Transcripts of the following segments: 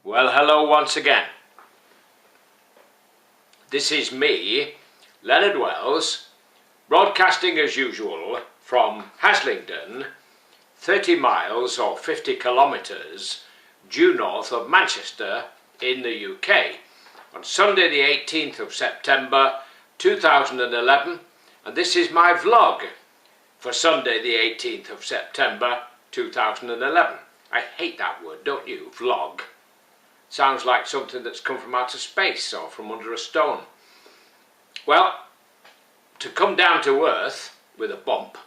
Well, hello once again. This is me, Leonard Wells, broadcasting as usual from Haslingden, 30 miles or 50 kilometres due north of Manchester in the UK, on Sunday the 18th of September 2011, and this is my vlog for Sunday the 18th of September 2011. I hate that word, don't you? Vlog. Sounds like something that's come from outer space or from under a stone. Well, to come down to earth with a bump,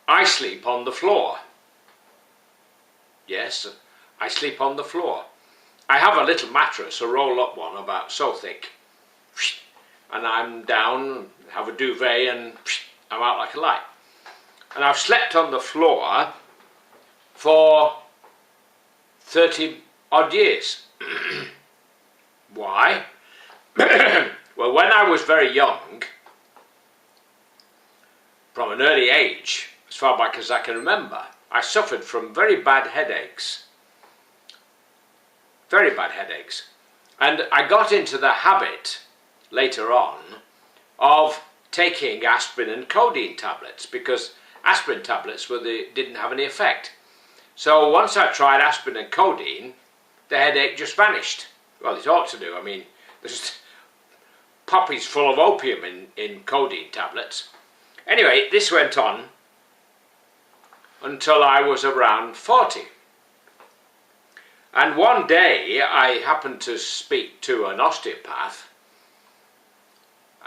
I sleep on the floor. Yes, I sleep on the floor. I have a little mattress, a roll-up one about so thick, and I'm down, have a duvet, and I'm out like a light. And I've slept on the floor for 30 odd years. Why? Well, when I was very young, from an early age, as far back as I can remember, I suffered from very bad headaches. Very bad headaches. And I got into the habit, later on, of taking aspirin and codeine tablets, because aspirin tablets didn't have any effect. So once I tried aspirin and codeine, the headache just vanished. Well, it ought to do. I mean, there's poppies full of opium in codeine tablets. Anyway, this went on until I was around 40. And one day I happened to speak to an osteopath,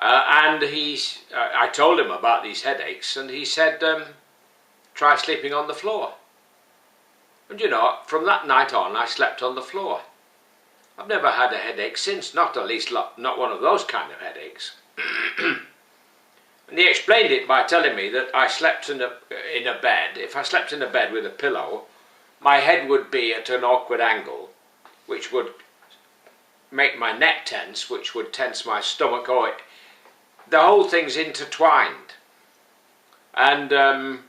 and I told him about these headaches, and he said, try sleeping on the floor. And you know, from that night on, I slept on the floor. I've never had a headache since, not one of those kind of headaches. And he explained it by telling me that I slept in a bed. If I slept in a bed with a pillow, my head would be at an awkward angle, which would make my neck tense, which would tense my stomach. The whole thing's intertwined. And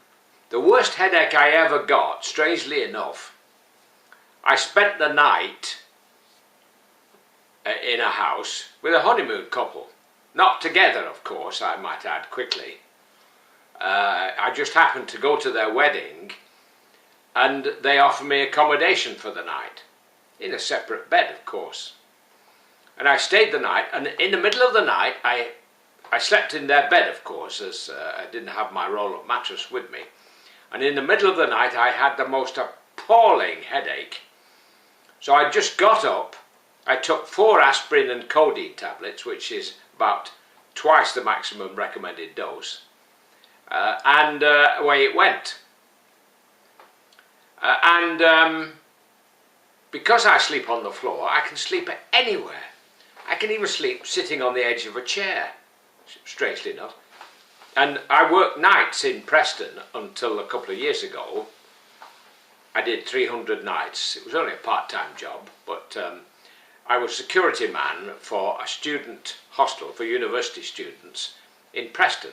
the worst headache I ever got, strangely enough, I spent the night in a house with a honeymoon couple. Not together, of course, I might add quickly. I just happened to go to their wedding, and they offered me accommodation for the night, in a separate bed, of course. And I stayed the night, and in the middle of the night, I slept in their bed, of course, as I didn't have my roll-up mattress with me. And in the middle of the night, I had the most appalling headache. So I just got up, I took 4 aspirin and codeine tablets, which is about twice the maximum recommended dose, and away it went. Because I sleep on the floor, I can sleep anywhere. I can even sleep sitting on the edge of a chair, strangely enough. And I worked nights in Preston until a couple of years ago. I did 300 nights. It was only a part-time job, but I was security man for a student hostel for university students in Preston.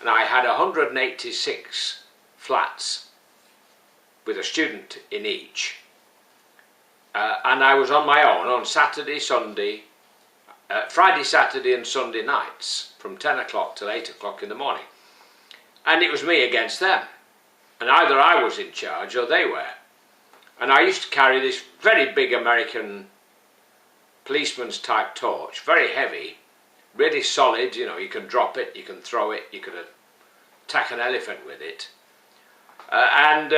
And I had 186 flats with a student in each. And I was on my own on Saturday, Sunday, Friday, Saturday and Sunday nights from 10 o'clock till 8 o'clock in the morning. And it was me against them. And either I was in charge or they were. And I used to carry this very big American policeman's type torch, very heavy, really solid, you know, you can drop it, you can throw it, you could attack an elephant with it. And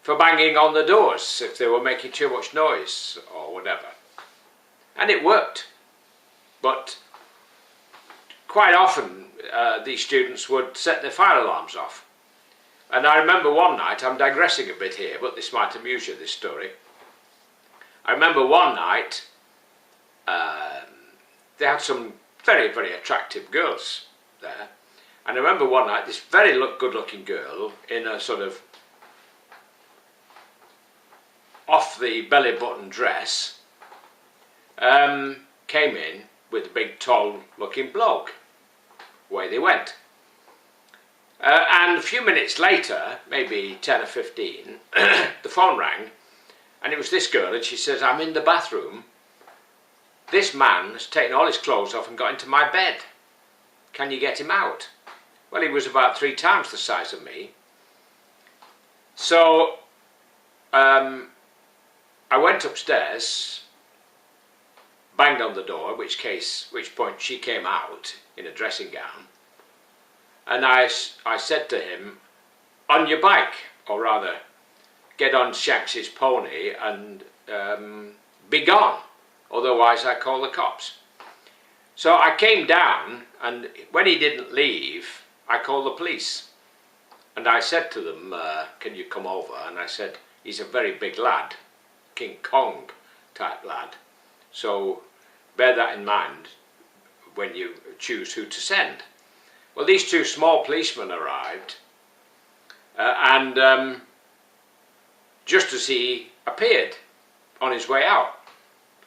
for banging on the doors if they were making too much noise or whatever. And it worked. But quite often these students would set their fire alarms off. And I remember one night, I'm digressing a bit here, but this might amuse you, this story. I remember one night, they had some very, very attractive girls there. And I remember one night, this very good-looking girl in a sort of off-the-belly-button dress came in with a big, tall-looking bloke. Away they went. And a few minutes later, maybe 10 or 15, the phone rang, And it was this girl, and she says, I'm in the bathroom. This man has taken all his clothes off and got into my bed. Can you get him out? Well, he was about 3 times the size of me. So I went upstairs, banged on the door, which point she came out in a dressing gown, and I said to him, on your bike, or rather, get on Shanks's pony and be gone, otherwise I call the cops. So I came down, and when he didn't leave, I called the police. And I said to them, can you come over? And I said, he's a very big lad, King Kong type lad. So bear that in mind when you choose who to send. Well, these 2 small policemen arrived, and just as he appeared on his way out,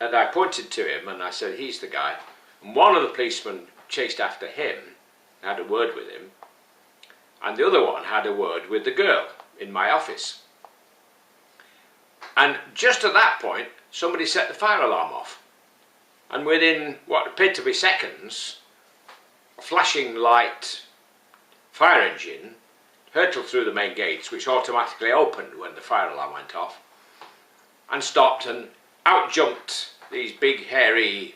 and I pointed to him and I said, he's the guy. And one of the policemen chased after him, had a word with him, and the other one had a word with the girl in my office. And just at that point, somebody set the fire alarm off. And within what appeared to be seconds, a flashing light fire engine hurtled through the main gates, which automatically opened when the fire alarm went off, and stopped, and out jumped these big hairy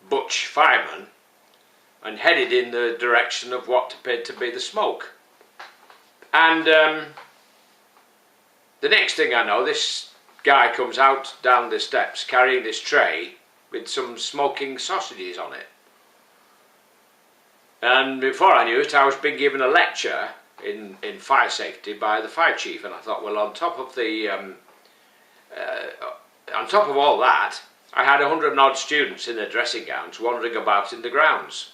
butch firemen and headed in the direction of what appeared to be the smoke. And the next thing I know, this guy comes out down the steps carrying this tray with some smoking sausages on it. And before I knew it, I was being given a lecture in fire safety by the fire chief, and I thought, well, on top of all that, I had 100 and odd students in their dressing gowns wandering about in the grounds.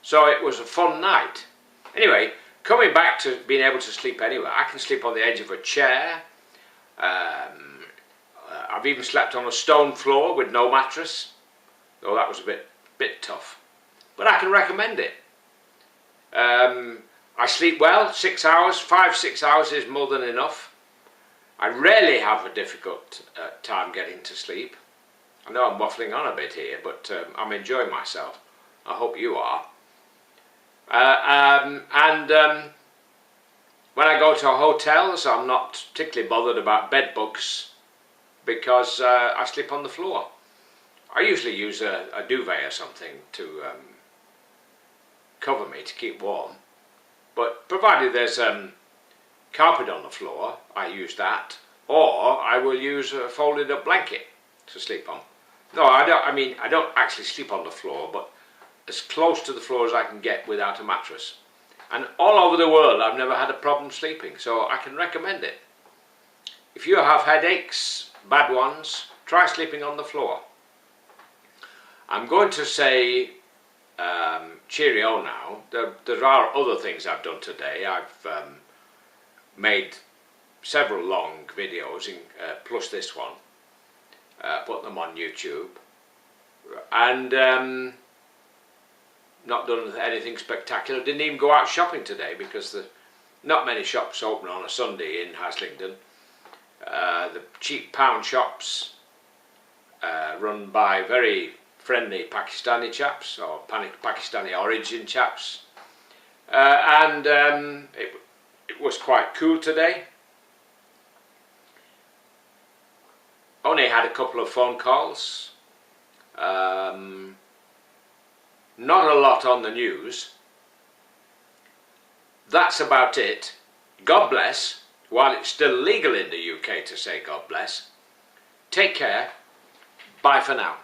So it was a fun night. Anyway, coming back to being able to sleep anywhere, I can sleep on the edge of a chair. I've even slept on a stone floor with no mattress, though that was a bit tough. But I can recommend it. I sleep well, 6 hours, 5-6 hours is more than enough. I rarely have a difficult time getting to sleep. I know I'm waffling on a bit here, but I'm enjoying myself. I hope you are. When I go to hotels, I'm not particularly bothered about bed bugs because I sleep on the floor. I usually use a duvet or something to cover me to keep warm. But provided there's carpet on the floor, I use that, or I will use a folded up blanket to sleep on. No, I don't actually sleep on the floor, but as close to the floor as I can get without a mattress. And all over the world, I've never had a problem sleeping, so I can recommend it. If you have headaches, bad ones, try sleeping on the floor. I'm going to say cheerio now. There are other things I've done today. I've made several long videos, plus this one, put them on YouTube, and not done anything spectacular. Didn't even go out shopping today because there's not many shops open on a Sunday in Haslingden. The cheap pound shops run by very friendly Pakistani chaps, or Pakistani origin chaps, and it was quite cool today. Only had a couple of phone calls, not a lot on the news. That's about it. God bless, while it's still legal in the UK to say God bless. Take care. Bye for now.